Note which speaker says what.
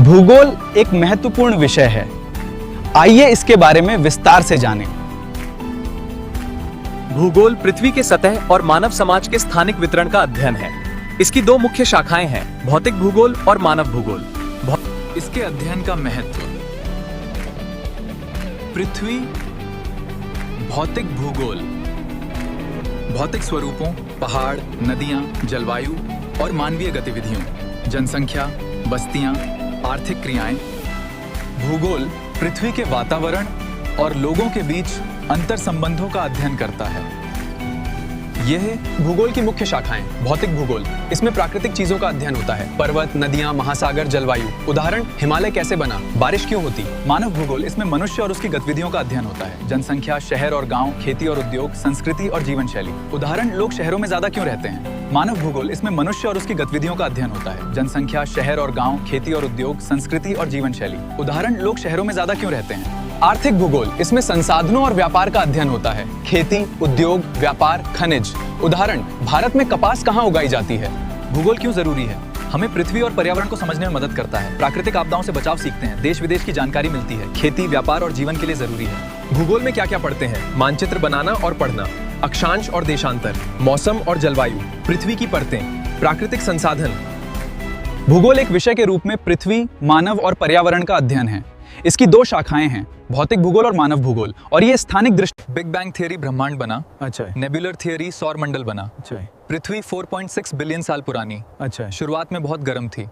Speaker 1: भूगोल एक महत्वपूर्ण विषय है। आइए इसके बारे में विस्तार से जानें।
Speaker 2: भूगोल पृथ्वी के सतह और मानव समाज के स्थानिक वितरण का अध्ययन है। इसकी दो मुख्य शाखाएं हैं, भौतिक भूगोल और मानव भूगोल।
Speaker 3: इसके अध्ययन का महत्व। पृथ्वी, भौतिक भूगोल, भौतिक स्वरूपों, पहाड़, नदियां, जलवायु और मानवीय गतिविधियों, जनसंख्या, बस्तियां, आर्थिक क्रियाएं। भूगोल पृथ्वी के वातावरण और लोगों के बीच अंतर संबंधों का अध्ययन करता है। यह भूगोल की मुख्य शाखाएं। भौतिक भूगोल, इसमें प्राकृतिक चीजों का अध्ययन होता है। पर्वत, नदियां, महासागर, जलवायु। उदाहरण, हिमालय कैसे बना, बारिश क्यों होती। मानव भूगोल, इसमें मनुष्य और उसकी गतिविधियों का अध्ययन होता है। जनसंख्या, शहर और गांव, खेती और उद्योग, संस्कृति और जीवन शैली। उदाहरण, लोग शहरों में ज्यादा क्यों रहते हैं। मानव भूगोल, इसमें मनुष्य और उसकी गतिविधियों का अध्ययन होता है। जनसंख्या, शहर और गांव, खेती और उद्योग, संस्कृति और जीवन शैली। उदाहरण, लोग शहरों में ज्यादा क्यों रहते हैं। आर्थिक भूगोल, इसमें संसाधनों और व्यापार का अध्ययन होता है। खेती, उद्योग, व्यापार, खनिज। उदाहरण, भारत में कपास कहाँ उगाई जाती है। भूगोल क्यों जरूरी है। हमें पृथ्वी और पर्यावरण को समझने में मदद करता है। प्राकृतिक आपदाओं से बचाव सीखते हैं। देश विदेश की जानकारी मिलती है। खेती, व्यापार और जीवन के लिए जरूरी है। भूगोल में क्या क्या पढ़ते हैं। मानचित्र बनाना और पढ़ना, अक्षांश और देशांतर, मौसम और जलवायु, पृथ्वी की परतें, प्राकृतिक संसाधन। भूगोल एक विषय के रूप में पृथ्वी, मानव और पर्यावरण का अध्ययन है। इसकी दो शाखाएं हैं, भौतिक भूगोल और मानव भूगोल, और ये स्थानिक दृष्टि। बिग बैंग थियरी ब्रह्मांड बना। अच्छा। नेबुलर थियरी सौर मंडल बना। अच्छा। पृथ्वी 4.6 बिलियन साल पुरानी। अच्छा। शुरुआत में बहुत गर्म थी।